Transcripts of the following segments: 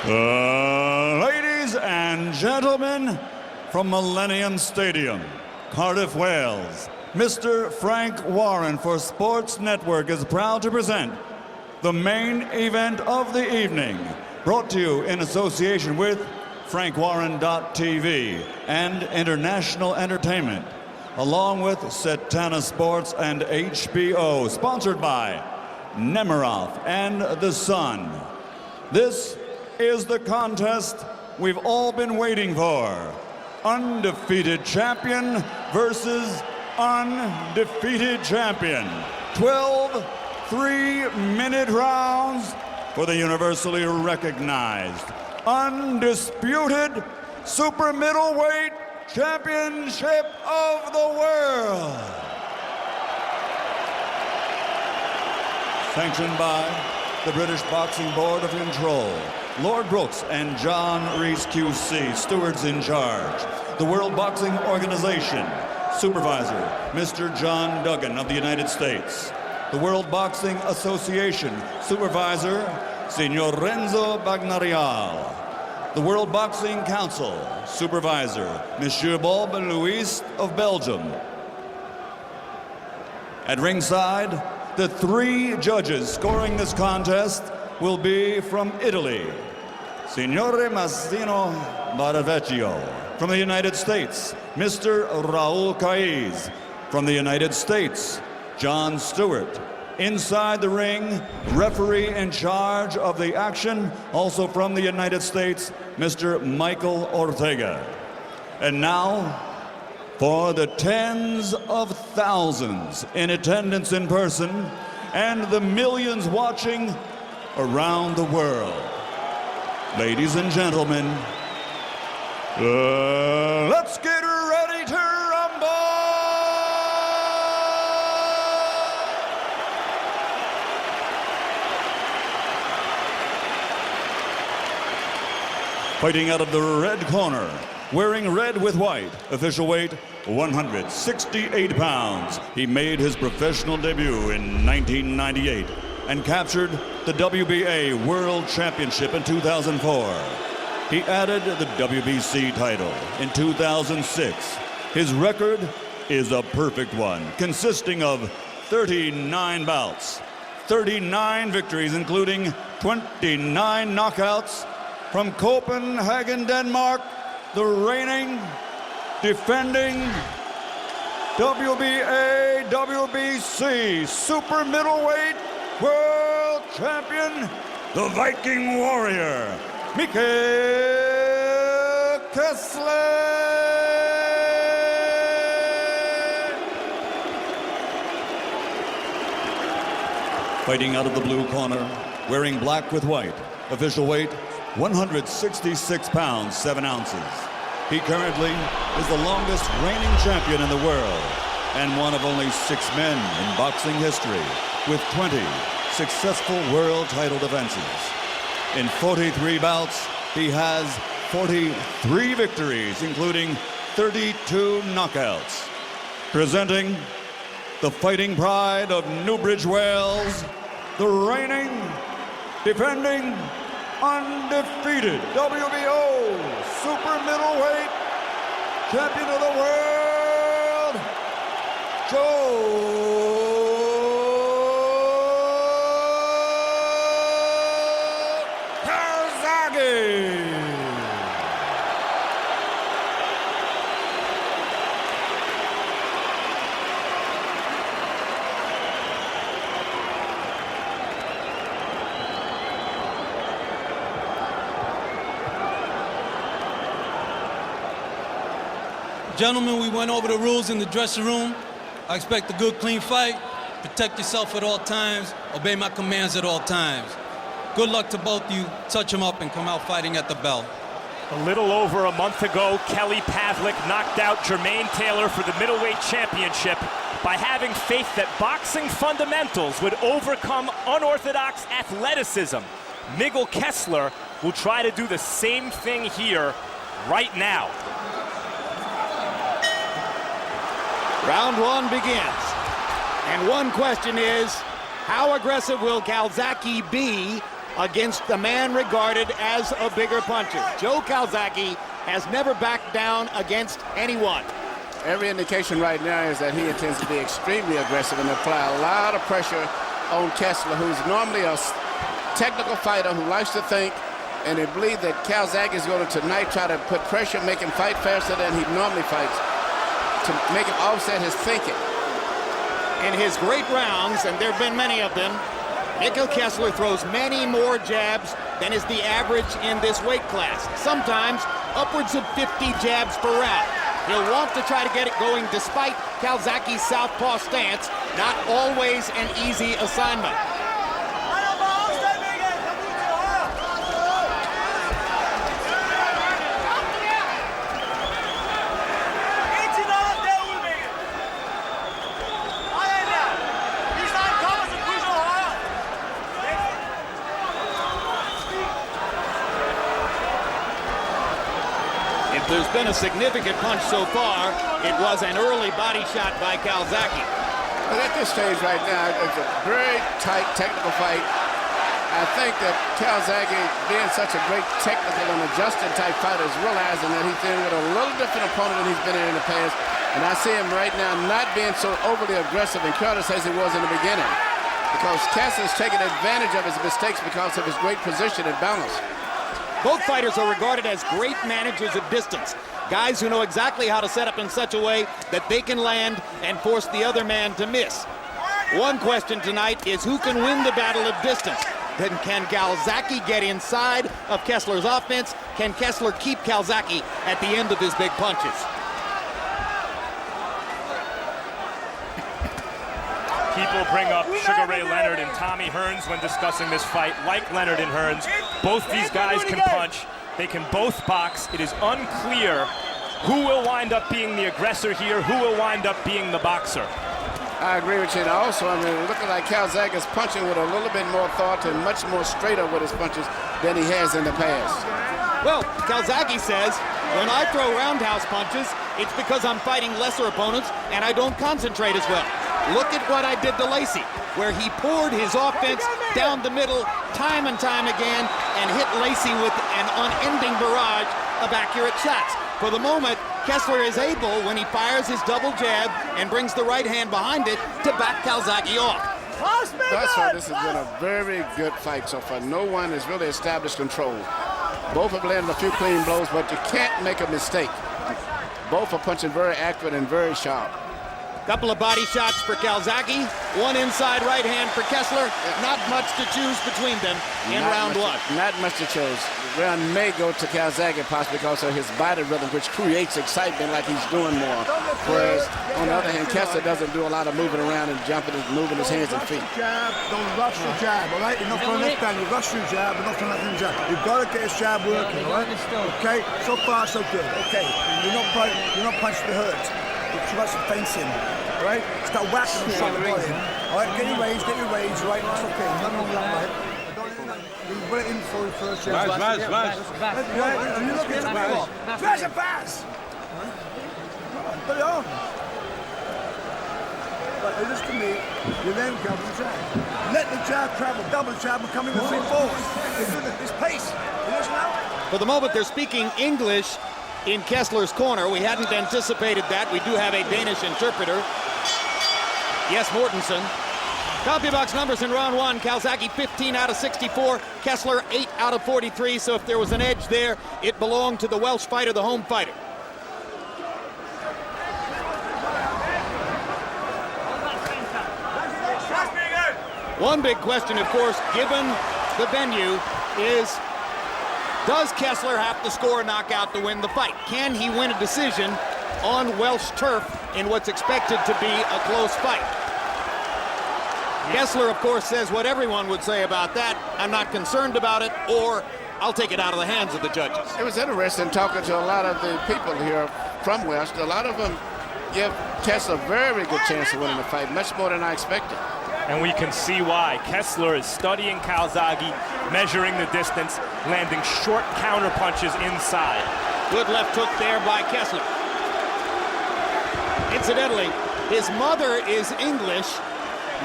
Ladies and gentlemen, from Millennium Stadium, Cardiff, Wales, Mr. Frank Warren for Sports Network is proud to present the main event of the evening, brought to you in association with FrankWarren.tv and International Entertainment, along with Setana Sports and HBO, sponsored by Nemiroff and The Sun. This is the contest we've all been waiting for. Undefeated champion versus undefeated champion. 12 3-minute rounds for the universally recognized, undisputed super middleweight championship of the world. Sanctioned by the British Boxing Board of Control, Lord Brooks and John Reese QC, stewards in charge. The World Boxing Organization, supervisor, Mr. John Duggan of the United States. The World Boxing Association, supervisor, Signor Renzo Bagnarial. The World Boxing Council, supervisor, Monsieur Bob Louis of Belgium. At ringside, the three judges scoring this contest will be from Italy. Signore Massimo Baravecchio. From the United States, Mr. Raul Caiz. From the United States, John Stewart. Inside the ring, referee in charge of the action, also from the United States, Mr. Michael Ortega. And now, for the tens of thousands in attendance in person and the millions watching around the world. Ladies and gentlemen, let's get ready to rumble! Fighting out of the red corner, wearing red with white, official weight 168 pounds. He made his professional debut in 1998 and captured the WBA World Championship in 2004. He added the WBC title in 2006. His record is a perfect one, consisting of 39 bouts, 39 victories, including 29 knockouts. From Copenhagen, Denmark, the reigning, defending WBA, WBC super middleweight world champion, the Viking warrior, Mikkel Kessler. Fighting out of the blue corner, wearing black with white, official weight 166 pounds, 7 ounces. He currently is the longest reigning champion in the world and one of only 6 men in boxing history with 20 successful world title defenses. In 43 bouts, he has 43 victories, including 32 knockouts. Presenting the fighting pride of Newbridge, Wales, the reigning, defending, undefeated WBO super middleweight champion of the world, Calzaghe. Gentlemen, we went over the rules in the dressing room. I expect a good, clean fight. Protect yourself at all times. Obey my commands at all times. Good luck to both of you. Touch them up and come out fighting at the bell. A little over a month ago, Kelly Pavlik knocked out Jermaine Taylor for the middleweight championship by having faith that boxing fundamentals would overcome unorthodox athleticism. Mikkel Kessler will try to do the same thing here right now. Round one begins. And one question is, how aggressive will Calzaghe be against the man regarded as a bigger puncher. Joe Calzaghe has never backed down against anyone. Every indication right now is that he intends to be extremely aggressive and apply a lot of pressure on Kessler, who's normally a technical fighter who likes to think, and they believe that Calzaghe is going to tonight try to put pressure, make him fight faster than he normally fights, to make him offset his thinking. In his great rounds, and there have been many of them, Mikkel Kessler throws many more jabs than is the average in this weight class. Sometimes upwards of 50 jabs per round. He'll want to try to get it going despite Calzaghe's southpaw stance. Not always an easy assignment. If there's been a significant punch so far, it was an early body shot by Calzaghe. But at this stage right now, it's a very tight technical fight. I think that Calzaghe, being such a great technical and adjusted type fighter, is realizing that he's dealing with a little different opponent than he's been in the past. And I see him right now not being so overly aggressive and careless as he was in the beginning, because Kessler's taking advantage of his mistakes because of his great position and balance. Both fighters are regarded as great managers of distance. Guys who know exactly how to set up in such a way that they can land and force the other man to miss. One question tonight is who can win the battle of distance? Then can Calzaghe get inside of Kessler's offense? Can Kessler keep Calzaghe at the end of his big punches? People bring up Sugar Ray Leonard and Tommy Hearns when discussing this fight. Like Leonard and Hearns, both these guys can punch. They can both box. It is unclear who will wind up being the aggressor here, who will wind up being the boxer. I agree with you. And also, I mean, looking like Calzaghe is punching with a little bit more thought and much more straighter with his punches than he has in the past. Well, Calzaghe says, when I throw roundhouse punches, it's because I'm fighting lesser opponents and I don't concentrate as well. Look at what I did to Lacey, where he poured his offense down the middle time and time again and hit Lacey with an unending barrage of accurate shots. For the moment, Kessler is able, when he fires his double jab and brings the right hand behind it, to back Calzaghe off. That's why this has been a very good fight so far. No one has really established control. Both have landed a few clean blows, but you can't make a mistake. Both are punching very accurate and very sharp. Couple of body shots for Calzaghe, one inside right hand for Kessler. Not much to choose between them in round one. Not much to choose. Round may go to Calzaghe possibly because of his body rhythm, which creates excitement like he's doing more. Whereas, on the other hand, Kessler doesn't do a lot of moving around and jumping and moving his hands and feet. Don't rush the jab, all right? Enough on left hand, you rush your jab, enough on left hand jab. You've got to get his jab working, all right? Okay, so far so good. Okay, you're not punching the hurt. Too much fencing, all right? Start whacking the shot of the body. All right, get your range, right? That's okay. Nothing wrong with that, right? You put it in for the first jab. Vas. You look at the ball. Pass! Put it on. But listen to me, you then go to the jab. Let the jab travel, double jab, and come in with 3 forwards. It's pace. You listen now? For the moment, they're speaking English in Kessler's corner. We hadn't anticipated that. We do have a Danish interpreter. Yes, Mortensen. CompuBox numbers in round one. Calzaghe 15 out of 64. Kessler 8 out of 43. So if there was an edge there, it belonged to the Welsh fighter, the home fighter. One big question, of course, given the venue, is does Kessler have to score a knockout to win the fight? Can he win a decision on Welsh turf in what's expected to be a close fight? Kessler, of course, says what everyone would say about that. I'm not concerned about it, or I'll take it out of the hands of the judges. It was interesting talking to a lot of the people here from Welsh. A lot of them give Kessler a very good chance of winning the fight, much more than I expected. And we can see why. Kessler is studying Calzaghe, measuring the distance, landing short counter punches inside. Good left hook there by Kessler. Incidentally, his mother is English.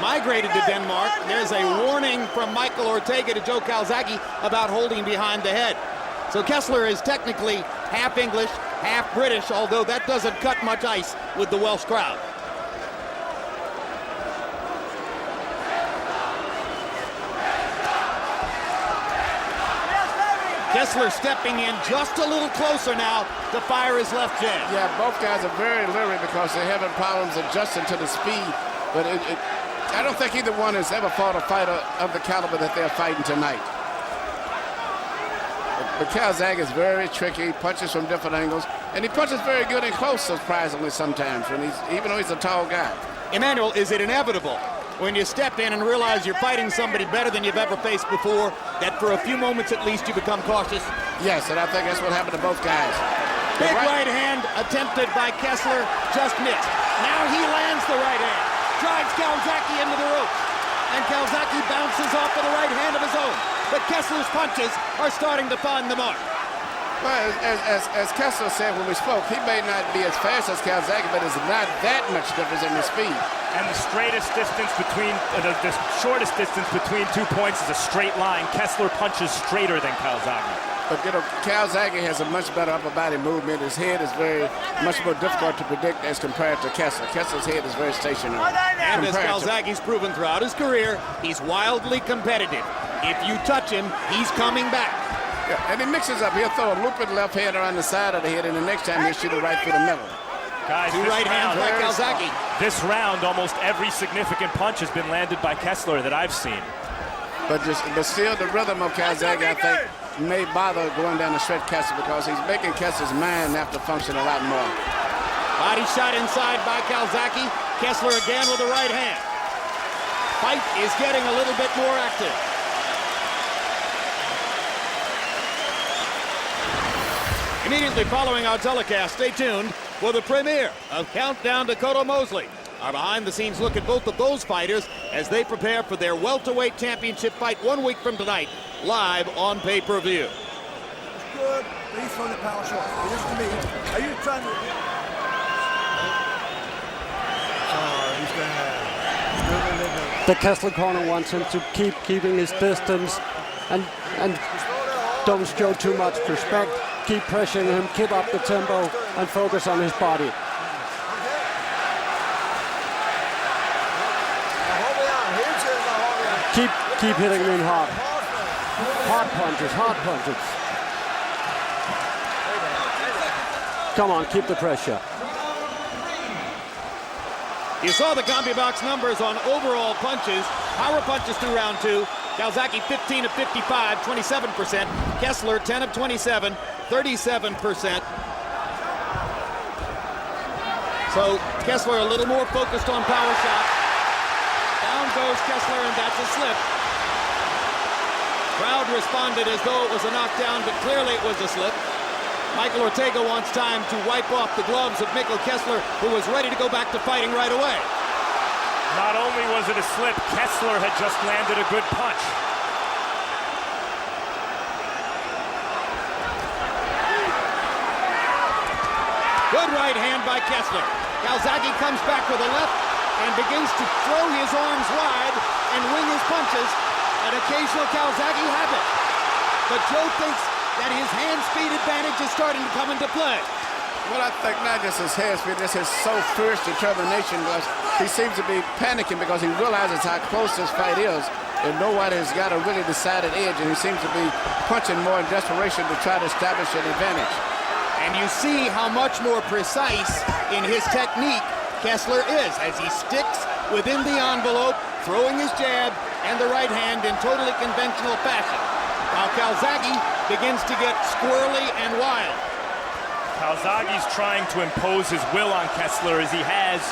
migrated to Denmark. There's a warning from Mikkel Ortega to Joe Calzaghe about holding behind the head. So Kessler is technically half English, half British, although that doesn't cut much ice with the Welsh crowd. Kessler stepping in just a little closer now to fire his left jab. Yeah, both guys are very leery because they're having problems adjusting to the speed. But I don't think either one has ever fought a fighter of the caliber that they're fighting tonight. But Calzaghe is very tricky, punches from different angles, and he punches very good and close, surprisingly, sometimes, even though he's a tall guy. Emmanuel, is it inevitable when you step in and realize you're fighting somebody better than you've ever faced before, that for a few moments at least you become cautious? Yes, and I think that's what happened to both guys. Big right hand attempted by Kessler, just missed. Now he lands the right hand, drives Calzaghe into the ropes, and Calzaghe bounces off with a right hand of his own. But Kessler's punches are starting to find the mark. Well, as Kessler said when we spoke, he may not be as fast as Calzaghe, but it's not that much difference in the speed. And the straightest distance between, the shortest distance between 2 points is a straight line. Kessler punches straighter than Calzaghe. But, you know, Calzaghe has a much better upper body movement. His head is very much more difficult to predict as compared to Kessler. Kessler's head is very stationary. And as Calzaghe's proven throughout his career, he's wildly competitive. If you touch him, he's coming back. Yeah, and he mixes up. He'll throw a looping left hand around the side of the head, and the next time he'll shoot it right through the middle. Guys, two right hands by Calzaghe. This round, almost every significant punch has been landed by Kessler that I've seen. But still, the rhythm of Calzaghe, I think, may bother going down the stretch Kessler because he's making Kessler's mind have to function a lot more. Body shot inside by Calzaghe. Kessler again with the right hand. Fight is getting a little bit more active. Immediately following our telecast, stay tuned for the premiere of Countdown to Cotto Mosley. Our behind-the-scenes look at both of those fighters as they prepare for their welterweight championship fight 1 week from tonight, live on pay-per-view. It's good, but he's throwing the power shot. Listen to me. Are you trying to... The Kessler corner wants him to keep keeping his distance and don't show too much respect. Keep pressuring him, keep up the tempo, and focus on his body. Keep hitting him hard. Hard punches, hard punches. Come on, keep the pressure. You saw the CompuBox numbers on overall punches. Power punches through round 2. Calzaghe 15 of 55, 27%. Kessler 10 of 27, 37%. So Kessler a little more focused on power shots. Down goes Kessler, and that's a slip. Crowd responded as though it was a knockdown, but clearly it was a slip. Mikkel Ortega wants time to wipe off the gloves of Mikkel Kessler, who was ready to go back to fighting right away. Not only was it a slip, Kessler had just landed a good punch. Good right hand by Kessler. Calzaghe comes back with a left and begins to throw his arms wide and wing his punches. An occasional Calzaghe habit. But Joe thinks that his hand speed advantage is starting to come into play. Well, I think not just his hand speed, just his so fierce determination. Because he seems to be panicking because he realizes how close this fight is, and nobody's got a really decided edge, and he seems to be punching more in desperation to try to establish an advantage. And you see how much more precise in his technique Kessler is as he sticks within the envelope, throwing his jab and the right hand in totally conventional fashion. Now Calzaghe begins to get squirrely and wild. Calzaghe's trying to impose his will on Kessler as he has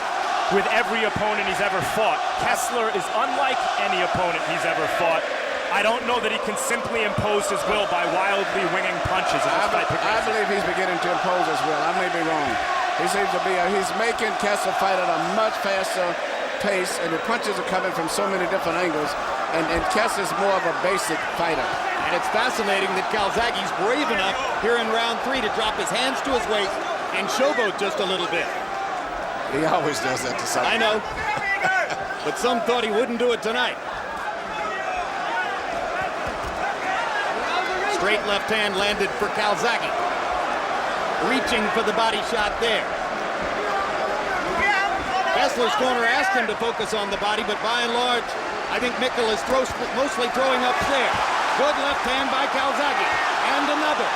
with every opponent he's ever fought. Kessler is unlike any opponent he's ever fought. I don't know that he can simply impose his will by wildly winging punches. I believe he's beginning to impose his will. I may be wrong. He seems to be, he's making Kessler fight at a much faster pace, and the punches are coming from so many different angles, and Kessler's more of a basic fighter. And it's fascinating that Calzaghe's brave enough here in round 3 to drop his hands to his waist and showboat just a little bit. He always does that to somebody. I know. but some thought he wouldn't do it tonight. Straight left hand landed for Calzaghe. Reaching for the body shot there. Kessler's corner asked him to focus on the body, but by and large, I think Mikkel is mostly throwing upstairs. Good left hand by Calzaghe. And another.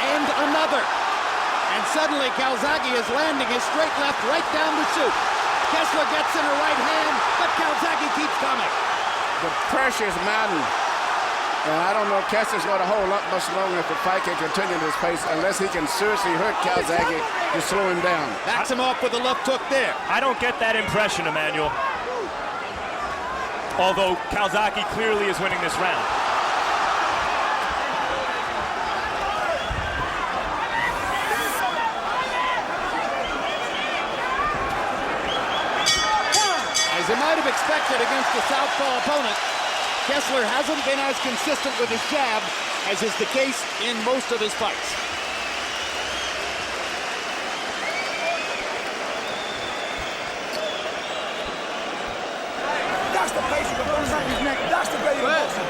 And another. And suddenly Calzaghe is landing his straight left right down the chute. Kessler gets in a right hand, but Calzaghe keeps coming. The pressure is mounting. And I don't know if Kessler's going to hold up much longer if the fight can continue this pace unless he can seriously hurt Calzaghe to slow him down. Backs him off with a left hook there. I don't get that impression, Emmanuel. Although Calzaghe clearly is winning this round. As you might have expected against a southpaw opponent, Kessler hasn't been as consistent with his jab as is the case in most of his fights. That's the pace you can box his neck. That's the way you can box him.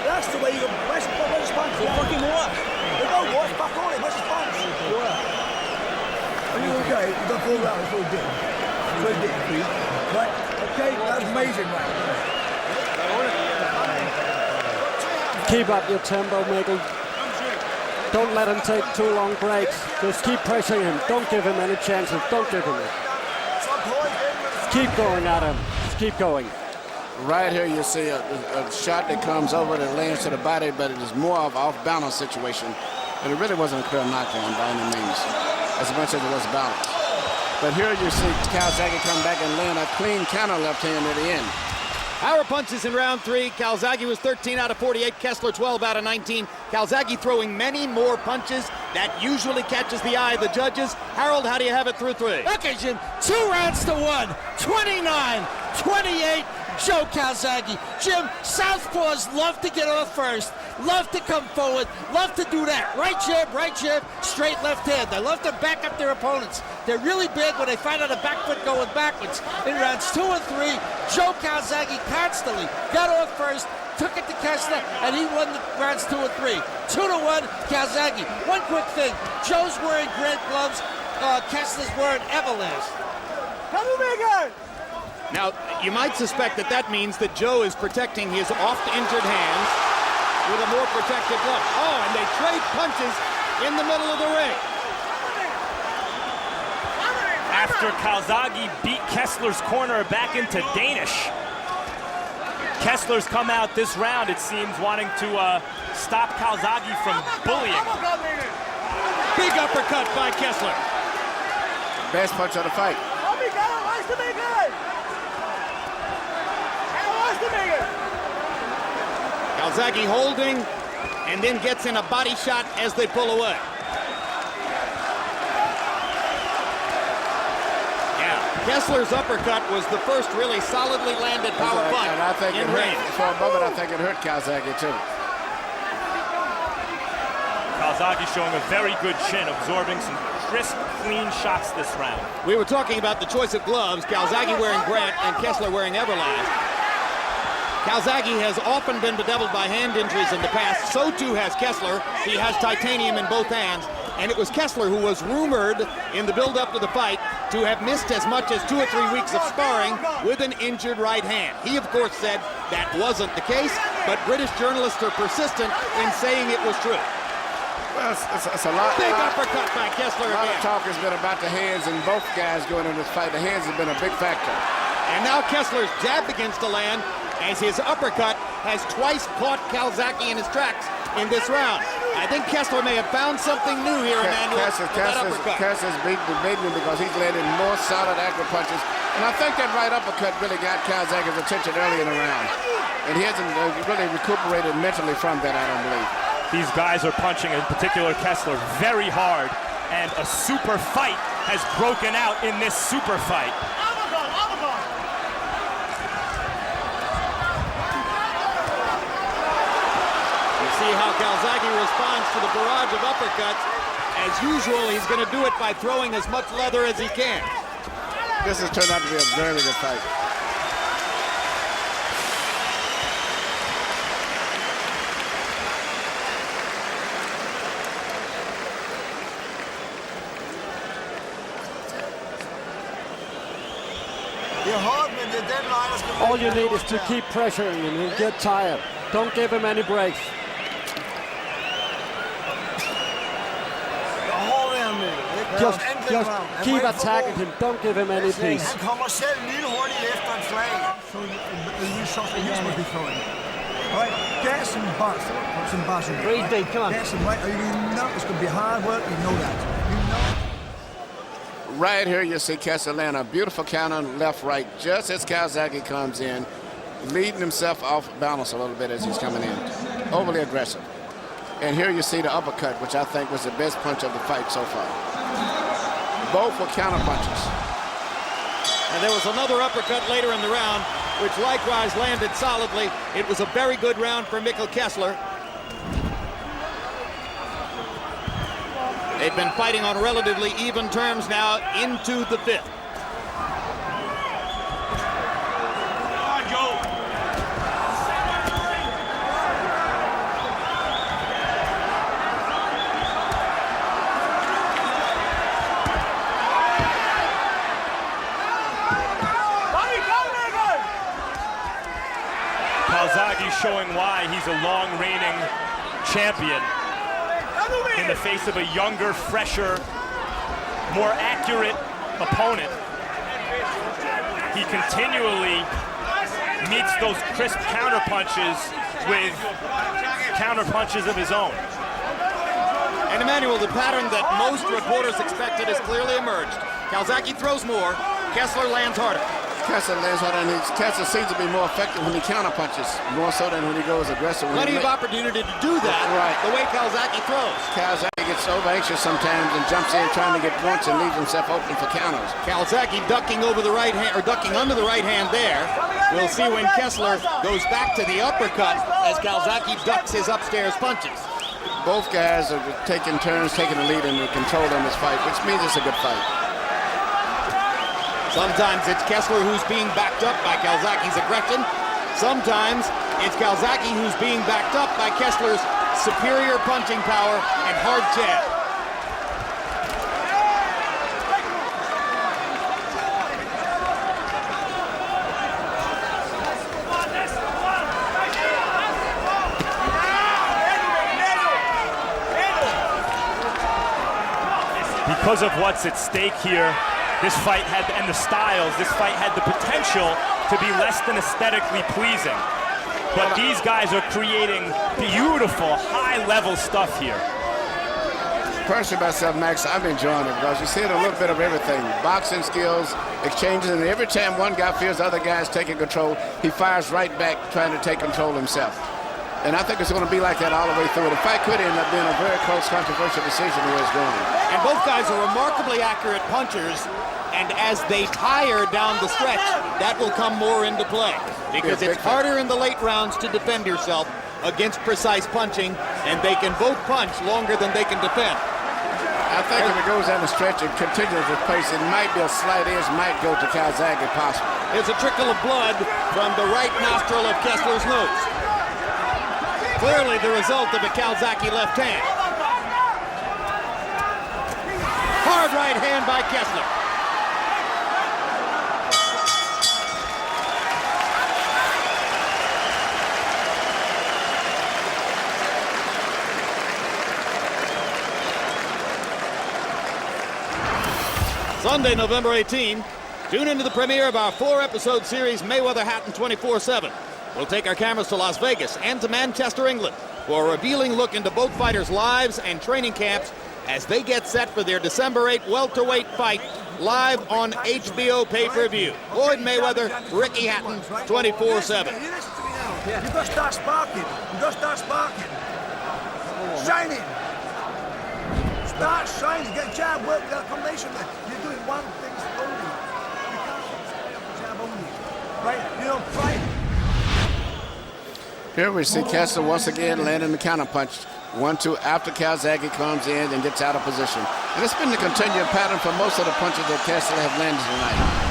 That's the way you can. Where's his punch? Fucking what? There's no what? Fuck all it. Where's his punch? What? Are you okay? You don't fall out. It's all good. It's all good, please. Right? Okay? That's amazing, mate. Keep up your tempo, Mikkel. Don't let him take too long breaks. Just keep pressing him. Don't give him any chances. Don't give him it. Keep going at him. Just keep going. Right here you see a shot that comes over that lands to the body, but it is more of an off-balance situation. And it really wasn't a clear knockdown by any means, as much as it was balanced. But here you see Calzaghe come back and land a clean counter left hand at the end. Power punches in round three. Calzaghe was 13 out of 48. Kessler 12 out of 19. Calzaghe throwing many more punches. That usually catches the eye of the judges. Harold, how do you have it through three? Okay, Jim. 2 rounds to 1. 29-28. Joe Calzaghe. Jim, southpaws love to get off first. Love to come forward. Love to do that. Right jab, straight left hand. They love to back up their opponents. They're really big when they find out a back foot going backwards. In rounds 2 and 3, Joe Calzaghe constantly got off first, took it to Kessler, and he won the rounds 2 and 3. 2-1, Calzaghe. One quick thing. Joe's wearing Grant gloves. Kessler's wearing Everlast. Now, you might suspect that means that Joe is protecting his oft-injured hands with a more protective glove. Oh, and they trade punches in the middle of the ring. After Calzaghe beat Kessler's corner back into Danish, Kessler's come out this round, it seems, wanting to stop Calzaghe from bullying. Big uppercut by Kessler. Best punch of the fight. Calzaghe holding and then gets in a body shot as they pull away. Yeah, Kessler's uppercut was the first really solidly landed power punch and I think in it range. hurt. For a moment, I think it hurt Calzaghe too. Calzaghe showing a very good chin, absorbing some crisp, clean shots this round. We were talking about the choice of gloves. Calzaghe wearing Grant and Kessler wearing Everlast. Calzaghe has often been bedeviled by hand injuries in the past. So too has Kessler. He has titanium in both hands. And it was Kessler who was rumored in the build-up to the fight to have missed as much as 2 or 3 weeks of sparring with an injured right hand. He, of course, said that wasn't the case, but British journalists are persistent in saying it was true. Well, it's a lot. Big uppercut by Kessler A lot of again. talk has been about the hands, and both guys going in this fight. The hands have been a big factor. And now Kessler's jab begins to land as his uppercut has twice caught Calzaghe in his tracks in this round. I think Kessler may have found something new here, Emmanuel, with that uppercut. Kessler's beating him because he's landed more solid accurate punches. And I think that right uppercut really got Calzaghe's attention early in the round. And he hasn't really recuperated mentally from that, I don't believe. These guys are punching, in particular Kessler, very hard. And a super fight has broken out in this super fight. See how Calzaghe responds to the barrage of uppercuts. As usual, he's going to do it by throwing as much leather as he can. This has turned out to be a very good fight. All you need is to keep pressuring him. He'll get tired. Don't give him any breaks. Just keep attacking him. Don't give him any peace. Han kommer selv lynhurtigt efter en slag. So here's what he's throwing. All right, gas and bars. Some bars. Come on. Gas and right. You know it's going to be hard work. You know that. You know. Right here, you see Kessler land a beautiful counter left, right, just as Calzaghe comes in, leading himself off balance a little bit as he's coming in. Overly aggressive. And here you see the uppercut, which I think was the best punch of the fight so far. Both were counter punches. And there was another uppercut later in the round, which likewise landed solidly. It was a very good round for Mikkel Kessler. They've been fighting on relatively even terms now into the fifth. Calzaghe showing why he's a long-reigning champion in the face of a younger, fresher, more accurate opponent. He continually meets those crisp counterpunches with counterpunches of his own. And Emmanuel, the pattern that most reporters expected has clearly emerged. Calzaghe throws more, Kessler lands harder. Kessler lands harder, and Kessler seems to be more effective when he counterpunches, more so than when he goes aggressive. Plenty of opportunity to do that, right, the way Calzaghe throws. Calzaghe gets over anxious sometimes and jumps in trying to get points and leaves himself open for counters. Calzaghe ducking over the right hand, or ducking under the right hand there. We'll see when Kessler goes back to the uppercut as Calzaghe ducks his upstairs punches. Both guys are taking turns, taking the lead and the control in this fight, which means it's a good fight. Sometimes it's Kessler who's being backed up by Calzaghe's aggression. Sometimes it's Calzaghe who's being backed up by Kessler's superior punching power and hard jab. Because of what's at stake here, this fight had, and the styles, this fight had the potential to be less than aesthetically pleasing. But these guys are creating beautiful, high-level stuff here. Personally, myself, Max, I'm enjoying it because you see a little bit of everything. Boxing skills, exchanges, and every time one guy feels the other guy's taking control, he fires right back trying to take control himself. And I think it's going to be like that all the way through. The fight could end up being a very close, controversial decision the way it's going. And both guys are remarkably accurate punchers. And as they tire down the stretch, that will come more into play. Because it's harder in the late rounds to defend yourself against precise punching, and they can both punch longer than they can defend. I think if it goes down the stretch and continues to pace, it might be a slight edge, might go to Calzaghe if possible. There's a trickle of blood from the right nostril of Kessler's nose. Clearly the result of a Calzaghe left hand. Hard right hand by Kessler. Sunday, November 18, tune into the premiere of our 4-episode series, Mayweather Hatton 24/7. We'll take our cameras to Las Vegas and to Manchester, England, for a revealing look into both fighters' lives and training camps as they get set for their December 8 welterweight fight live on HBO pay-per-view. Floyd Mayweather, Ricky Hatton, 24/7. You've got to start sparking. You've got to start sparking. Shining. Start shining. Get jab work with that combination there. You're doing one thing only. You can't jab only. Right? You don't fight. Here we see Kessler once again landing the counterpunch. 1-2 after Calzaghe comes in and gets out of position. And it's been the continued pattern for most of the punches that Kessler have landed tonight.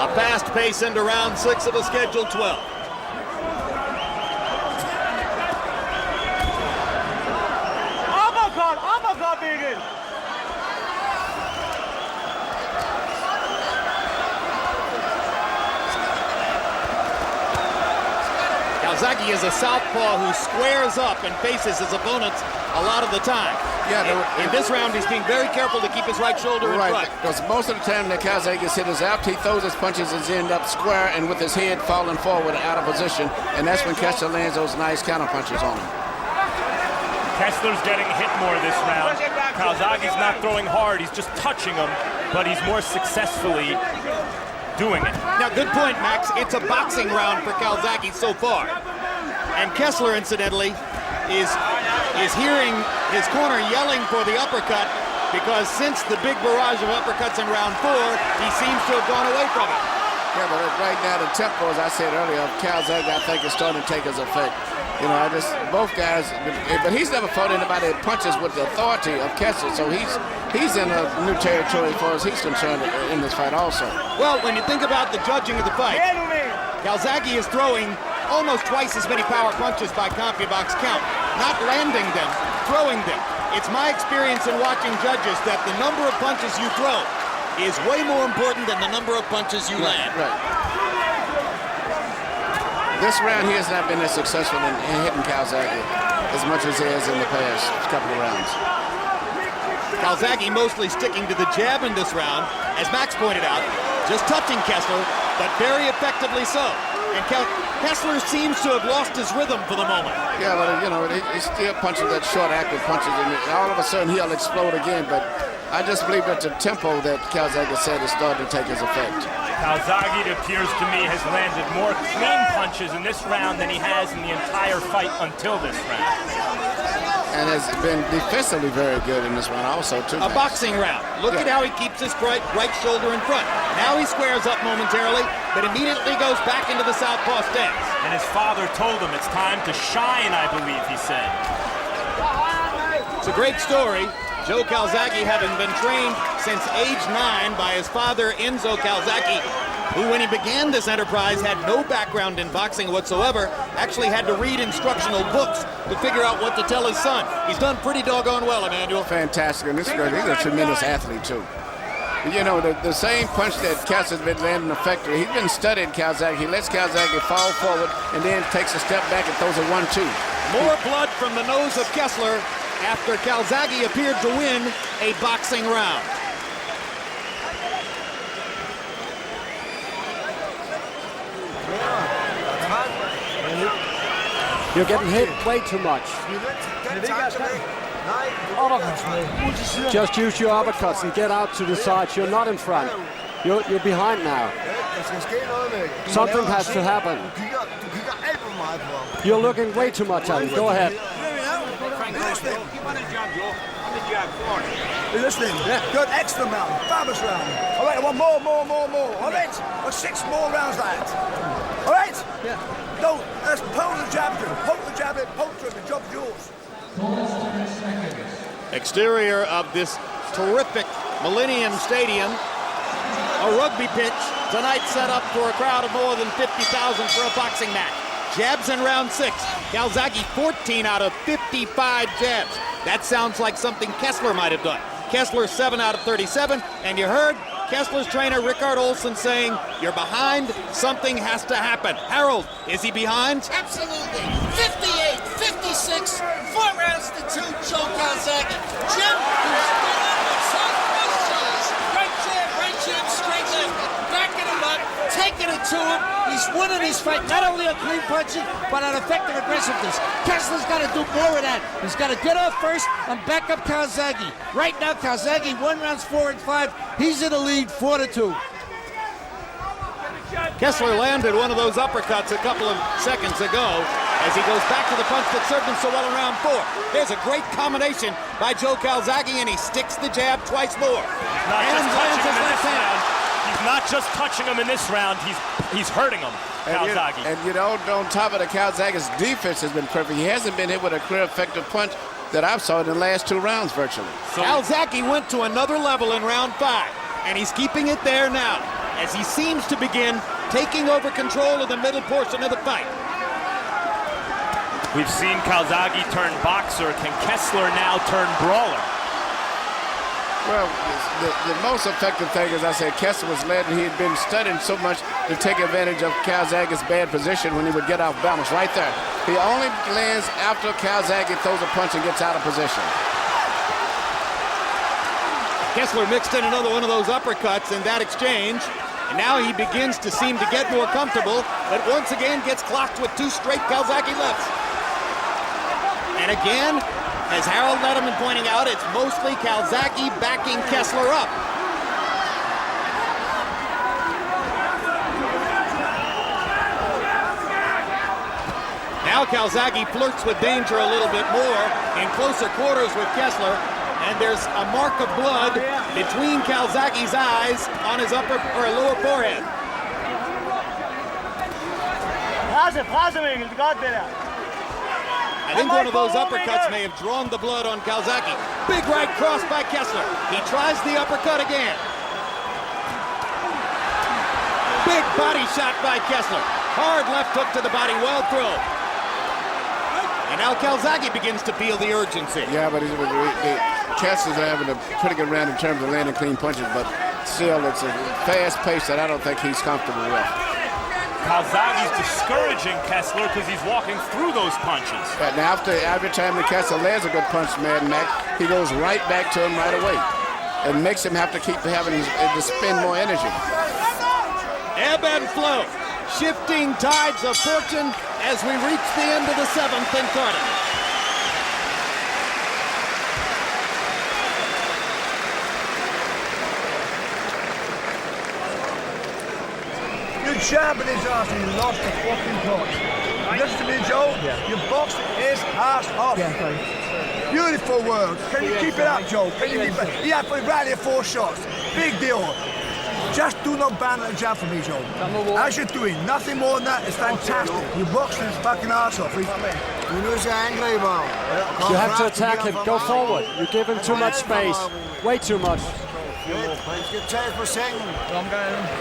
A fast pace into round 6 of the scheduled 12. Calzaghe is a southpaw who squares up and faces his opponents a lot of the time. Yeah, in this round, he's being very careful to keep his right shoulder in front. Because most of the time that Calzaghe gets hit is after he throws his punches and end up square and with his head falling forward out of position, and that's when Kessler lands those nice counter punches on him. Kessler's getting hit more this round. Calzaghe's not throwing hard, he's just touching him, but he's more successfully doing it. Now, good point, Max. It's a boxing round for Calzaghe so far. And Kessler, incidentally, is hearing his corner yelling for the uppercut because since the big barrage of uppercuts in round 4, he seems to have gone away from it. Yeah, but right now the tempo, as I said earlier, of Calzaghe, I think is starting to take his effect. You know, both guys, but he's never fought anybody that punches with the authority of Kessler, so he's in a new territory as far as he's concerned in this fight also. Well, when you think about the judging of the fight, Calzaghe is throwing almost twice as many power punches by CompuBox count, not landing them, throwing them. It's my experience in watching judges that the number of punches you throw is way more important than the number of punches you land. Right. This round he has not been as successful in hitting Calzaghe as much as he has in the past couple of rounds. Calzaghe mostly sticking to the jab in this round, as Max pointed out, just touching Kessler, but very effectively so. And Kessler seems to have lost his rhythm for the moment. Yeah, but you know, he still punches that short, active punches, and all of a sudden he'll explode again. But I just believe that the tempo that Calzaghe said is starting to take his effect. Calzaghe, it appears to me, has landed more clean punches in this round than he has in the entire fight until this round. And has been defensively very good in this round also, too. A boxing round. Look at how he keeps his right shoulder in front. Now he squares up momentarily, but immediately goes back into the southpaw stance. And his father told him it's time to shine, I believe he said. It's a great story. Joe Calzaghe, having been trained since age 9 by his father, Enzo Calzaghe, who, when he began this enterprise, had no background in boxing whatsoever, actually had to read instructional books to figure out what to tell his son. He's done pretty doggone well, Emmanuel. Fantastic, and this guy, he's a tremendous athlete, too. You know, the same punch that Kessler's been landing effectively, he's been studying Calzaghe. He lets Calzaghe fall forward and then takes a step back and throws a 1-2. More blood from the nose of Kessler after Calzaghe appeared to win a boxing round. You're getting hit way too much. Just use your uppercuts and get out to the sides. You're not in front. You're behind now. Something has to happen. You're looking way too much at him. Go ahead. Listening? Yeah. Good, excellent round, fabulous round. All right, I want more. All right, 6 more rounds like that. All right? Yeah. No, let's poke the jab in, poke through, the job's yours. Exterior of this terrific Millennium Stadium, a rugby pitch, tonight set up for a crowd of more than 50,000 for a boxing match. Jabs in round 6. Calzaghe 14 out of 55 jabs. That sounds like something Kessler might have done. Kessler 7 out of 37, and you heard Kessler's trainer Rickard Olsen saying, "You're behind, something has to happen." Harold, is he behind? Absolutely. 58, 56, 4 rounds to 2, Joe Calzaghe. Jim, right jab, straight left, backing him up, taking it to him. He's winning his fight, not only on clean punching, but on effective aggressiveness. Kessler's got to do more of that. He's got to get off first and back up Calzaghe. Right now, Calzaghe won rounds 4 and 5. He's in the lead, 4-2. Kessler landed one of those uppercuts a couple of seconds ago, as he goes back to the punch that served him so well in round 4. There's a great combination by Joe Calzaghe, and he sticks the jab twice more. He's not just touching him in this round, he's hurting him, Calzaghe. And you know, on top of the Calzaghe's defense has been perfect. He hasn't been hit with a clear effective punch that I've saw in the last 2 rounds virtually. So Calzaghe went to another level in round 5, and he's keeping it there now as he seems to begin taking over control of the middle portion of the fight. We've seen Calzaghe turn boxer. Can Kessler now turn brawler? Well, the most effective thing, as I said, Kessler was led, and he had been studying so much to take advantage of Calzaghe's bad position when he would get off balance. Right there. He only lands after Calzaghe throws a punch and gets out of position. Kessler mixed in another one of those uppercuts in that exchange, and now he begins to seem to get more comfortable, but once again gets clocked with 2 straight Calzaghe lefts. And again, as Harold Letterman pointing out, it's mostly Calzaghe backing Kessler up. Now Calzaghe flirts with danger a little bit more in closer quarters with Kessler, and there's a mark of blood between Calzaghe's eyes on his upper or lower forehead. I think one of those uppercuts may have drawn the blood on Calzaghe. Big right cross by Kessler. He tries the uppercut again. Big body shot by Kessler. Hard left hook to the body, well thrown. And now Calzaghe begins to feel the urgency. Yeah, but Kessler's having a pretty good round in terms of landing clean punches, but still it's a fast pace that I don't think he's comfortable with. Calzaghe's discouraging Kessler because he's walking through those punches. And after every time the Kessler lands a good punch, Mad Mac, he goes right back to him right away. It makes him have to keep having to spend more energy. Ebb and flow, shifting tides of fortune as we reach the end of the 7th in Cardiff. You jabbing his ass and he lost the fucking punch. Listen to me, Joe. Yeah. You boxed his ass off. Yeah, beautiful words. Can you keep it up, Joe? Can you keep it? He had to rally 4 shots. Big deal. Just do not ban the jab for me, Joe. As you're doing, nothing more than that. It's fantastic. You boxed his fucking ass off. You have to attack him. Go forward. You give him too much space. Way too much.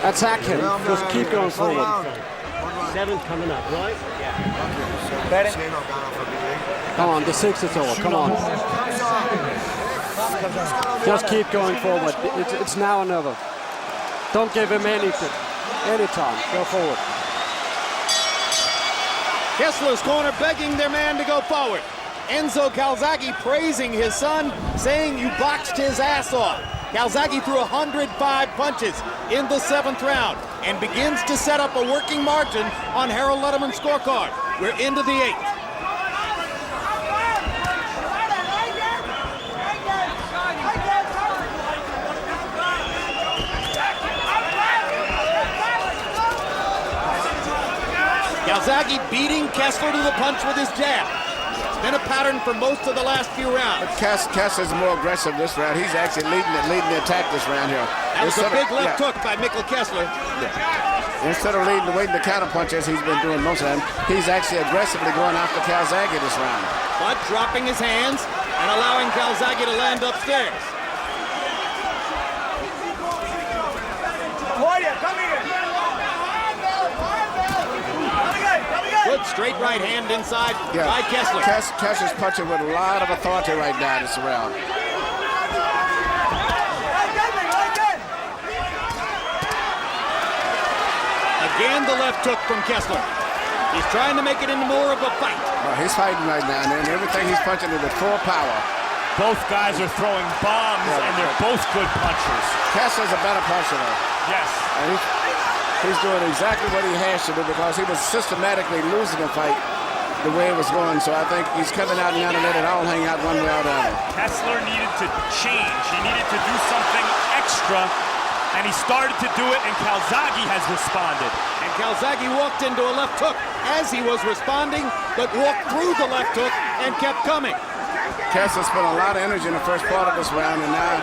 Attack him. Just keep going forward. 7's coming up, right? Come on, the 6th is over. Come on. Just keep going forward. It's now or never. Don't give him anything. Anytime. Go forward. Kessler's corner begging their man to go forward. Enzo Calzaghe praising his son, saying you boxed his ass off. Calzaghe threw 105 punches in the 7th round and begins to set up a working margin on Harold Letterman's scorecard. We're into the 8th. Calzaghe beating Kessler to the punch with his jab. It's been a pattern for most of the last few rounds. But Kessler's more aggressive this round. He's actually leading the attack this round here. That was a big left hook by Mikkel Kessler. Yeah. Instead of waiting to counter punch as he's been doing most of them, he's actually aggressively going after Calzaghe this round. But dropping his hands and allowing Calzaghe to land upstairs. Come here. Good straight right hand inside by Kessler. Kessler's punching with a lot of authority right now this round. Again, the left hook from Kessler. He's trying to make it into more of a fight. Well, he's fighting right now, and everything he's punching is with full power. Both guys are throwing bombs, and they're both good punchers. Kessler's a better puncher, though. Yes. And he's doing exactly what he has to do because he was systematically losing the fight the way it was going. So I think he's coming out now to let it all hang out one way or the other. Kessler needed to change. He needed to do something extra And he started to do it, and Calzaghe has responded. And Calzaghe walked into a left hook as he was responding, but walked through the left hook and kept coming. Kessler spent a lot of energy in the first part of this round, and now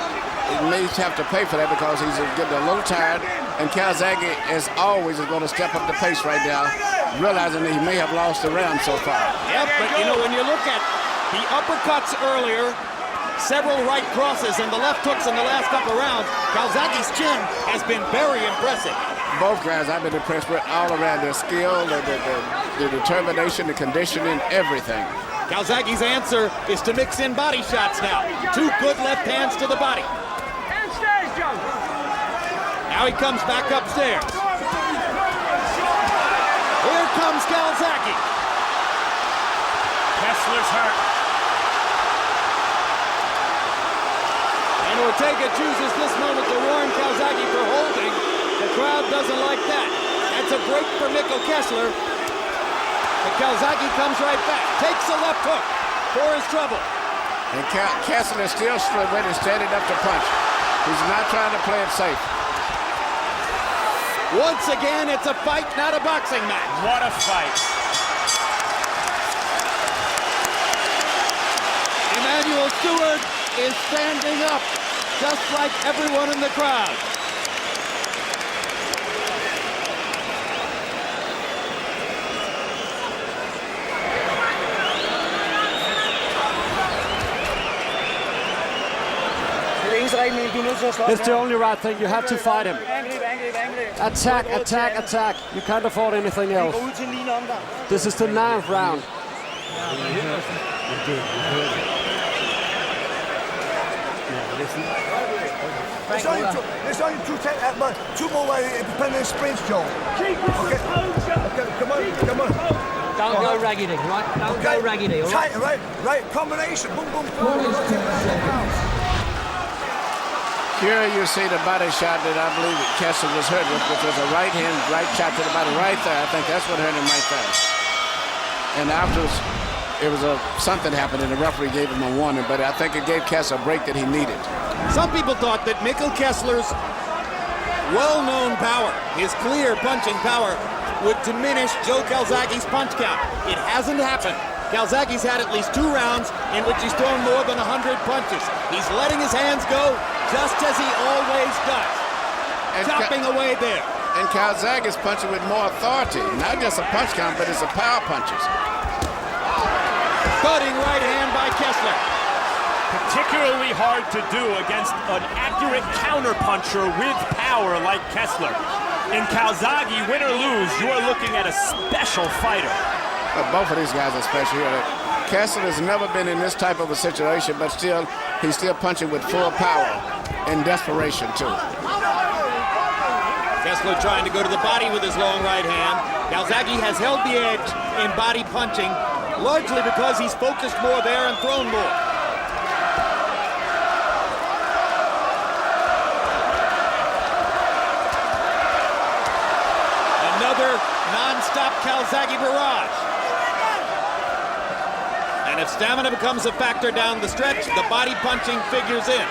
he may have to pay for that because he's getting a little tired. And Calzaghe, as always, is going to step up the pace right now, realizing that he may have lost the round so far. Yep, but you know, when you look at the uppercuts earlier, several right crosses, and the left hooks in the last couple rounds, Calzaghe's chin has been very impressive. Both guys I've been impressed with all around their skill, the determination, the conditioning, everything. Calzaghe's answer is to mix in body shots now. Two good left hands to the body. Downstairs, Joe. Now he comes back upstairs. Here comes Calzaghe. Kessler's hurt. And Ortega chooses this moment to warn Calzaghe for holding. The crowd doesn't like that. That's a break for Mikkel Kessler. But Calzaghe comes right back, takes a left hook for his trouble. And Kessler is still ready, standing up to punch. He's not trying to play it safe. Once again, it's a fight, not a boxing match. What a fight. Emmanuel Stewart is standing up, just like everyone in the crowd. It's the only right thing. You have to fight him. Attack, attack, attack. You can't afford anything else. This is the 9th round. There's only two more independent sprints, Joe. Okay, come on. Don't go raggedy, right? Don't go raggedy, all right? Right, combination. Boom, boom, boom. Here you see the body shot that I believe that Kessler was hurt with, which was a right hand, right shot to the body right there. I think that's what hurt him right there. And afterwards, it was something happened and the referee gave him a warning, but I think it gave Kessler a break that he needed. Some people thought that Mikkel Kessler's well-known power, his clear punching power, would diminish Joe Calzaghe's punch count. It hasn't happened. Calzaghe's had at least 2 rounds in which he's thrown more than 100 punches. He's letting his hands go just as he always does. And chopping away there. And Calzaghe is punching with more authority. Not just a punch count, but it's a power punches. Cutting right hand by Kessler. Particularly hard to do against an accurate counterpuncher with power like Kessler. In Calzaghe, win or lose, you are looking at a special fighter. Both of these guys are special here. Kessler has never been in this type of a situation, but still, he's still punching with full power and desperation, too. Kessler trying to go to the body with his long right hand. Calzaghe has held the edge in body punching, largely because he's focused more there and thrown more. Another non-stop Calzaghe barrage. And if stamina becomes a factor down the stretch, the body punching figures in.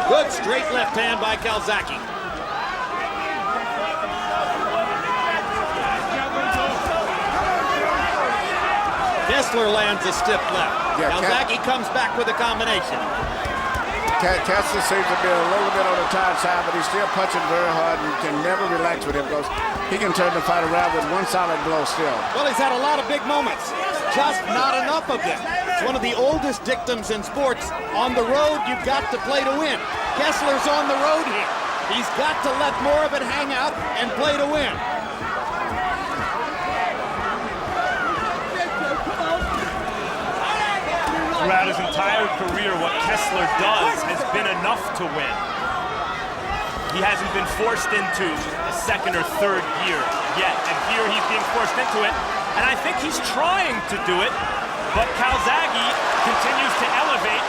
Good straight left hand by Calzaghe. Kessler lands a stiff left. Yeah, Calzaghe comes back with a combination. Kessler seems to be a little bit on the tired side, but he's still punching very hard and can never relax with him because he can turn the fight around with one solid blow still. Well, he's had a lot of big moments, just not enough of them. It's one of the oldest dictums in sports. On the road, you've got to play to win. Kessler's on the road here. He's got to let more of it hang out and play to win. Throughout his entire career, what Kessler does has been enough to win. he hasn't been forced into a second or third gear yet. And here he's being forced into it. And I think he's trying to do it, but Calzaghe continues to elevate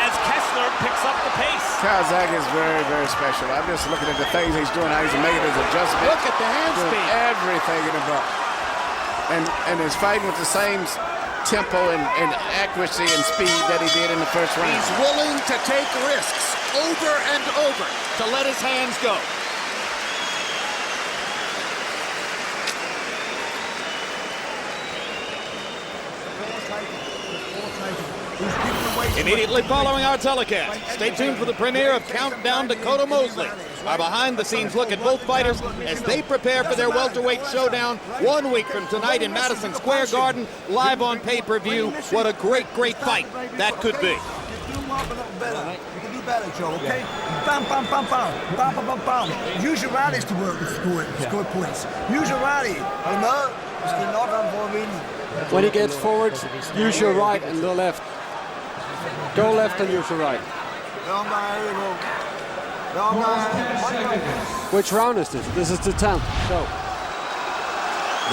as Kessler picks up the pace. Calzaghe is very, very special. I'm just looking at the things he's doing, how he's making his adjustments. Look at the hand speed. Everything in the book. And is fighting with the same tempo and accuracy and speed that he did in the first round. He's willing to take risks over and over to let his hands go. Immediately following our telecast, stay tuned for the premiere of Countdown to Dakota Mosley. Our behind-the-scenes look at both fighters as they prepare for their welterweight showdown 1 week from tonight in Madison Square Garden, live on pay-per-view. What a great, great fight that could be. You can do better, Joe, okay? Bam, bam, bam, bam, bam, bam, bam, bam. Use your rallies to work and score points. Use your rally. You know, it's the knock on for a win. When he gets forward, use your right and the left. Go left and use your right. Which round is this? This is the 10th. So.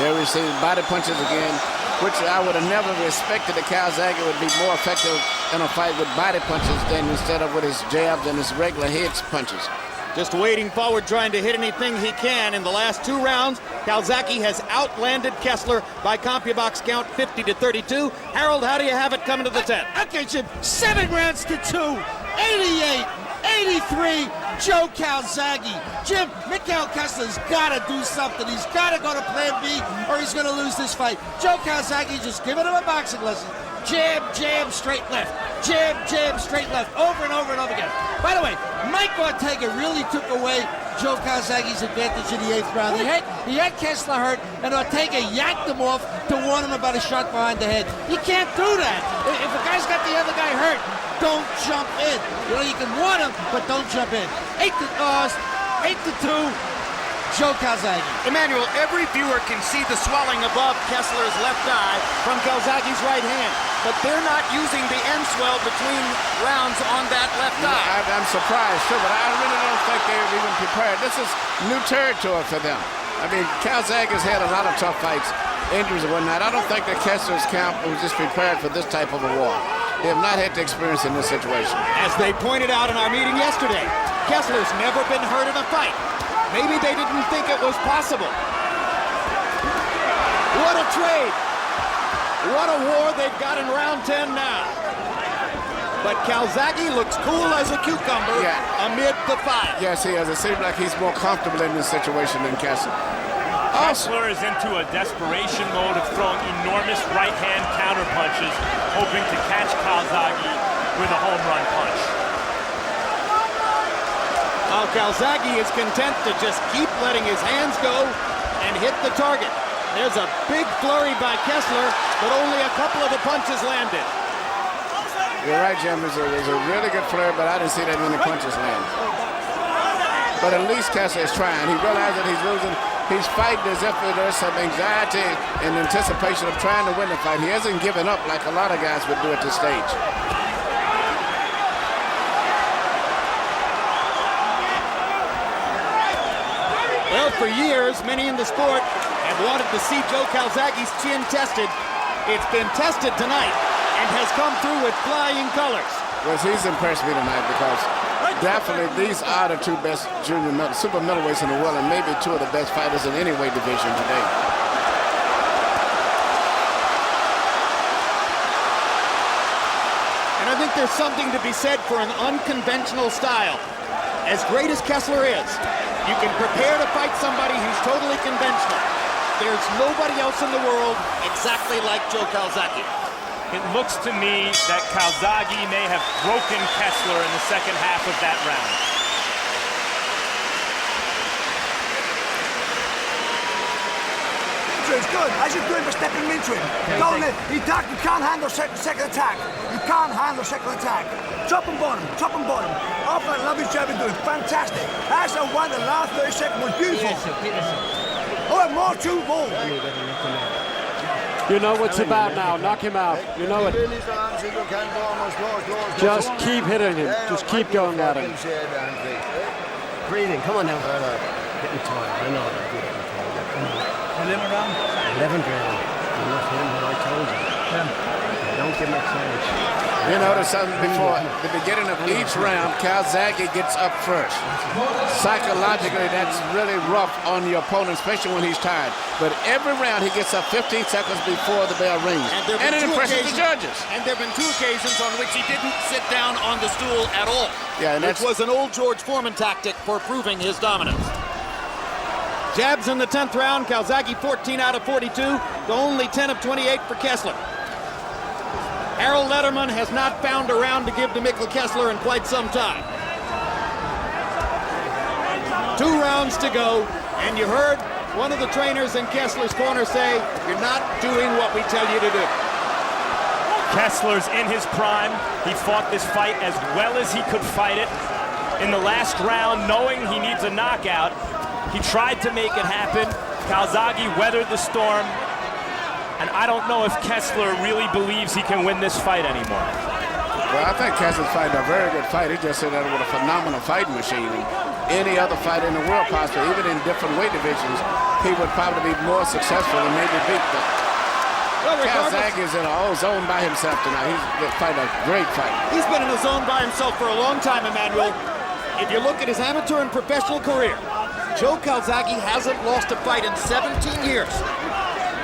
There we see body punches again, which I would have never respected that Calzaghe would be more effective in a fight with body punches than instead of with his jabs and his regular head punches. Just wading forward, trying to hit anything he can. In the last 2 rounds, Calzaghe has outlanded Kessler by CompuBox count 50-32. Harold, how do you have it coming to the 10th? Okay, Jim, 7 rounds to 2, 88, 83, Joe Calzaghe. Jim, Mikkel Kessler's got to do something. He's got to go to plan B or he's going to lose this fight. Joe Calzaghe just giving him a boxing lesson. Jab, jab, straight left. Jab, jab, straight left. Over and over and over again. By the way, Mike Ortega really took away Joe Calzaghe's advantage in the 8th round. He had Kessler hurt, and Ortega yanked him off to warn him about a shot behind the head. You can't do that. If a guy's got the other guy hurt, don't jump in. You know, you can warn him, but don't jump in. 8-2, Joe Calzaghe. Emmanuel, every viewer can see the swelling above Kessler's left eye from Calzaghe's right hand, but they're not using the end swell between rounds on that left eye. I'm surprised too, but I really don't think they're even prepared. This is new territory for them. I mean, Calzaghe has had a lot of tough fights, injuries and whatnot. I don't think that Kessler's camp was just prepared for this type of a war. They have not had the experience in this situation. As they pointed out in our meeting yesterday, Kessler's never been hurt in a fight. Maybe they didn't think it was possible. What a trade. What a war they've got in round 10 now. But Calzaghe looks cool as a cucumber amid the fight. Yes, he is. It seems like he's more comfortable in this situation than Kessler. Kessler is into a desperation mode of throwing enormous right-hand counter punches, hoping to catch Calzaghe with a home run punch. While Calzaghe is content to just keep letting his hands go and hit the target. There's a big flurry by Kessler, but only a couple of the punches landed. You're right, Jim. There's a really good flurry, but I didn't see that many punches land. But at least Kessler is trying. He realized that he's losing. He's fighting as if there's some anxiety and anticipation of trying to win the fight. He hasn't given up like a lot of guys would do at this stage. Well, for years, many in the sport have wanted to see Joe Calzaghe's chin tested. It's been tested tonight and has come through with flying colors. Well, he's impressed me tonight because definitely these are the 2 best super middleweights in the world and maybe 2 of the best fighters in any weight division today. And I think there's something to be said for an unconventional style. As great as Kessler is, you can prepare to fight somebody who's totally conventional. There's nobody else in the world exactly like Joe Calzaghe. It looks to me that Calzaghe may have broken Kessler in the second half of that round. It's good. As you're doing for stepping into him. Don't let you can't handle second attack. You can't handle second attack. Top and bottom, top and bottom. After that lovely job you're doing, fantastic. As the one, the last 30 seconds was beautiful. Oh, more 2 balls. You know what's about now. Knock him out. You know it. Just keep hitting him. Just keep going at him. breathing. Come on now. Getting tired. I know. Come on. 11 round? 11 round. I'm not hitting what I told you. Don't give him a chance. You notice something before the beginning of each round, Calzaghe gets up first. Psychologically, that's really rough on your opponent, especially when he's tired. But every round, he gets up 15 seconds before the bell rings. And it impresses the judges. And there have been 2 occasions on which he didn't sit down on the stool at all. Yeah, and which was an old George Foreman tactic for proving his dominance. Jabs in the 10th round. Calzaghe 14 out of 42 to only 10 of 28 for Kessler. Harold Letterman has not found a round to give to Mikkel Kessler in quite some time. 2 rounds to go, and you heard one of the trainers in Kessler's corner say, "You're not doing what we tell you to do." Kessler's in his prime. He fought this fight as well as he could fight it. In the last round, knowing he needs a knockout, he tried to make it happen. Calzaghe weathered the storm. And I don't know if Kessler really believes he can win this fight anymore. Well, I think Kessler's fighting a very good fight. He just said that with a phenomenal fighting machine. And any other fighter in the world, possibly, even in different weight divisions, he would probably be more successful and maybe beat them. Well, Calzaghe is in a whole zone by himself tonight. He's fighting a great fight. He's been in a zone by himself for a long time, Emmanuel. If you look at his amateur and professional career, Joe Calzaghe hasn't lost a fight in 17 years.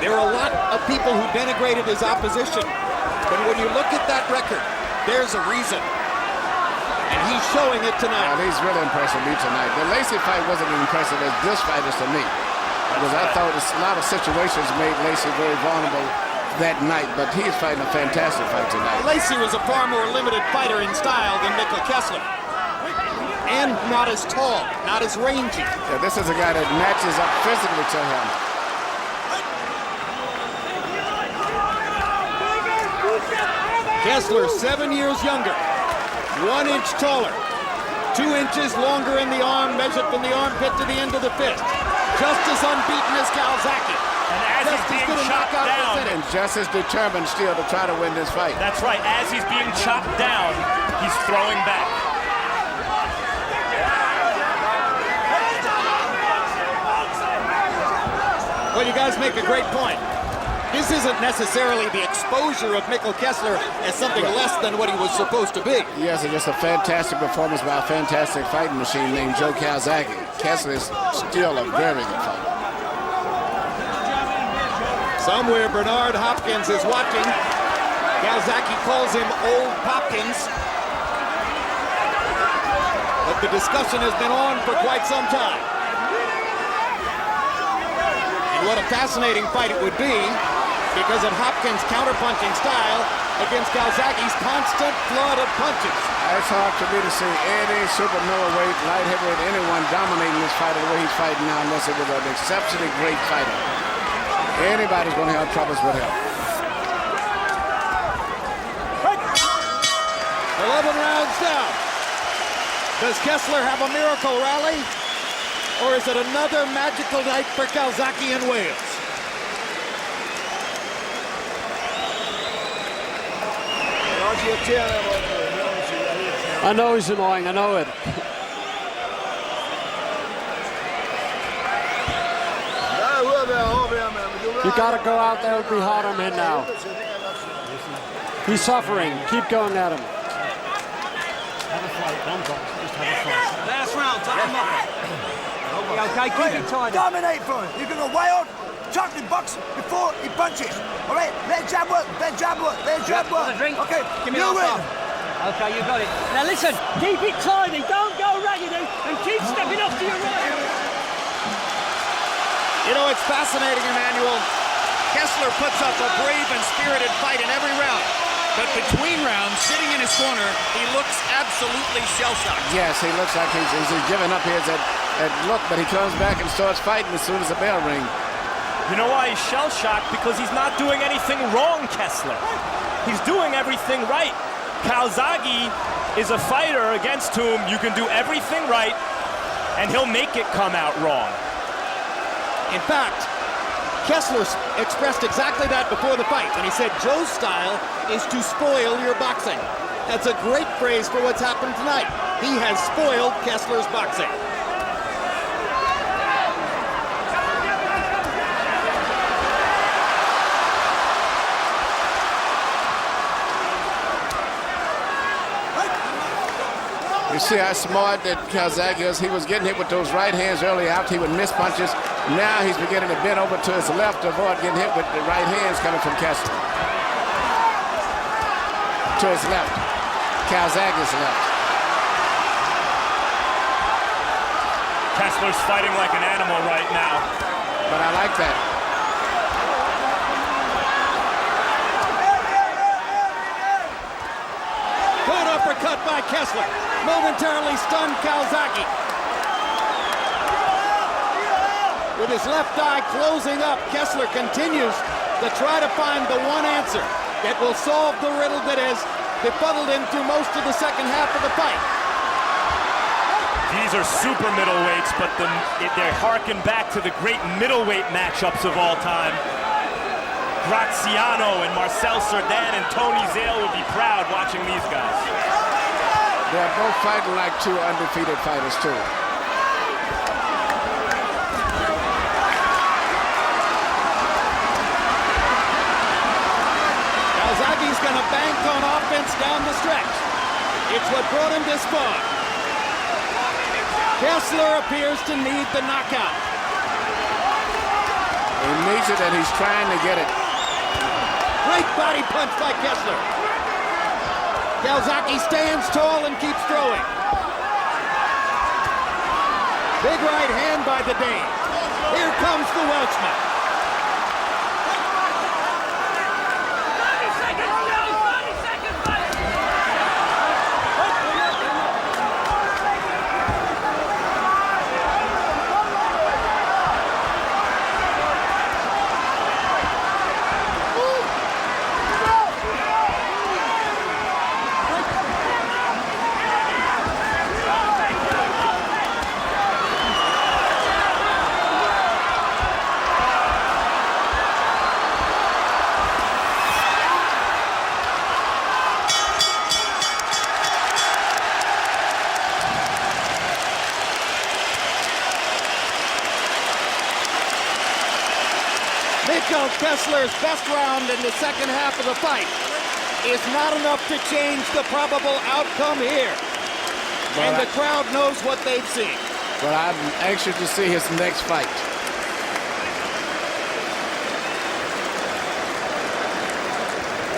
There are a lot of people who denigrated his opposition, but when you look at that record, there's a reason. And he's showing it tonight. Well, he's really impressing me tonight. The Lacey fight wasn't as impressive as this fight is to me, because I thought a lot of situations made Lacey very vulnerable that night, but he's fighting a fantastic fight tonight. Lacey was a far more limited fighter in style than Mikkel Kessler. And not as tall, not as rangy. Yeah, this is a guy that matches up physically to him. Kessler, 7 years younger, 1 inch taller, 2 inches longer in the arm, measured from the armpit to the end of the fist. Just as unbeaten as Calzaghe. And as he's being chopped down. And just as determined still to try to win this fight. That's right. As he's being chopped down, he's throwing back. Well, you guys make a great point. This isn't necessarily the exposure of Mikkel Kessler as something less than what he was supposed to be. Yes, it's just a fantastic performance by a fantastic fighting machine named Joe Calzaghe. Kessler is still a very good fighter. Somewhere Bernard Hopkins is watching. Calzaghe calls him Old Hopkins. But the discussion has been on for quite some time. And what a fascinating fight it would be, because of Hopkins' counterpunching style against Calzaghe's constant flood of punches. It's hard for me to see any super middleweight, light heavyweight, anyone dominating this fight the way he's fighting now, unless it was an exceptionally great fighter. Anybody's going to have troubles with him. 11 rounds down. Does Kessler have a miracle rally? Or is it another magical night for Calzaghe in Wales? I know he's annoying, I know it. You gotta go out there and be hard on him now. He's suffering. Keep going at him. Have a fight, don't box, just have a fight. Last round, tie him up. Okay, keep it tight. Dominate for him. You're going to way on. Chuck the box before he punches. All right, let jab work, let jab work, let jab work. Drink. Okay, give me you a win. Okay, you got it. Now listen, keep it tidy, don't go raggedy, and keep stepping off to your right. You know, it's fascinating, Emmanuel. Kessler puts up a brave and spirited fight in every round. But between rounds, sitting in his corner, he looks absolutely shell-shocked. Yes, he looks like he's giving up here that look, but he comes back and starts fighting as soon as the bell rings. You know why he's shell-shocked? Because he's not doing anything wrong, Kessler. He's doing everything right. Calzaghe is a fighter against whom you can do everything right, and he'll make it come out wrong. In fact, Kessler expressed exactly that before the fight when he said Joe's style is to spoil your boxing. That's a great phrase for what's happened tonight. He has spoiled Kessler's boxing. You see how smart that Calzaghe is. He was getting hit with those right hands early out. He would miss punches. Now he's beginning to bend over to his left to avoid getting hit with the right hands coming from Kessler. To his left. Calzaghe's left. Kessler's fighting like an animal right now. But I like that. Good uppercut by Kessler. Momentarily stunned Calzaghe. With his left eye closing up, Kessler continues to try to find the one answer that will solve the riddle that has befuddled him through most of the second half of the fight. These are super middleweights, but they're harking back to the great middleweight matchups of all time. Graziano and Marcel Cerdan and Tony Zale would be proud watching these guys. They're both fighting like two undefeated fighters, too. Calzaghe's going to bank on offense down the stretch. It's what brought him this far. Kessler appears to need the knockout. He needs it, and he's trying to get it. Great body punch by Kessler. Calzaghe stands tall and keeps throwing. Big right hand by the Dane. Here comes the Welshman. Mikkel Kessler's best round in the second half of the fight is not enough to change the probable outcome here. And the crowd knows what they've seen. But I'm anxious to see his next fight.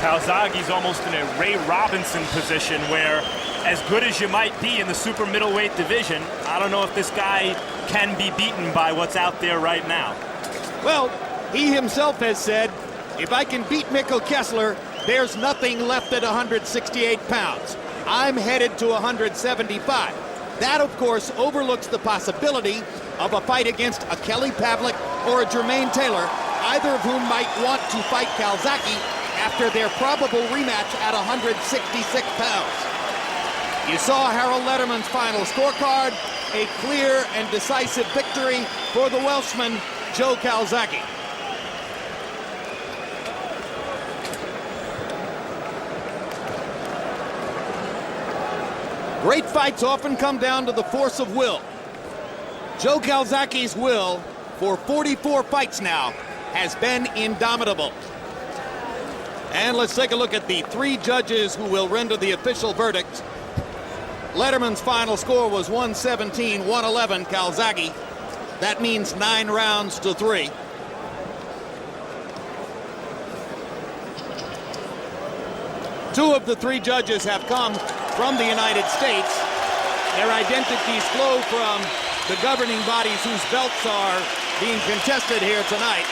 Calzaghe's almost in a Ray Robinson position where, as good as you might be in the super middleweight division, I don't know if this guy can be beaten by what's out there right now. Well, he himself has said, if I can beat Mikkel Kessler, there's nothing left at 168 pounds. I'm headed to 175. That, of course, overlooks the possibility of a fight against a Kelly Pavlik or a Jermaine Taylor, either of whom might want to fight Calzaghe after their probable rematch at 166 pounds. You saw Harold Lederman's final scorecard, a clear and decisive victory for the Welshman, Joe Calzaghe. Great fights often come down to the force of will. Joe Calzaghe's will for 44 fights now has been indomitable. And let's take a look at the three judges who will render the official verdict. Lederman's final score was 117-111 Calzaghe. That means 9 rounds to 3. Two of the three judges have come from the United States. Their identities flow from the governing bodies whose belts are being contested here tonight.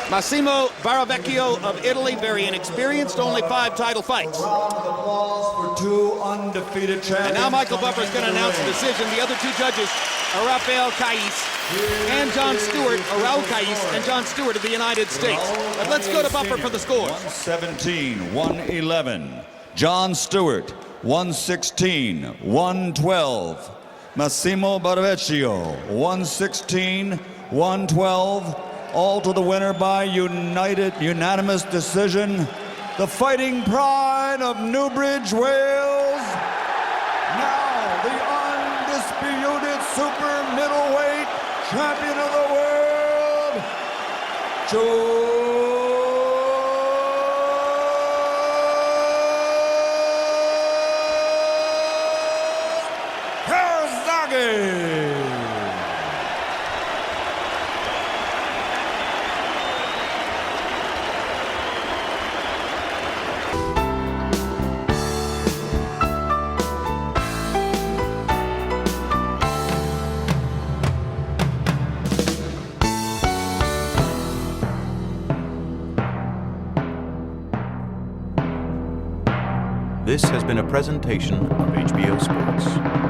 Massimo Baravecchio of Italy, very inexperienced, only 5 title fights. For 2 undefeated champions. And now Michael Buffer's going to announce the decision. The other 2 judges are Rafael Cais and John Stewart, or Raul Cais and John Stewart of the United States. But let's go to Buffer for the scores. 117-111. John Stewart, 116-112. Massimo Baravecchio, 116-112. All to the winner by unanimous decision. The Fighting Pride of Newbridge, Wales. Now the undisputed super middleweight champion of the world, Calzaghe. This has been a presentation of HBO Sports.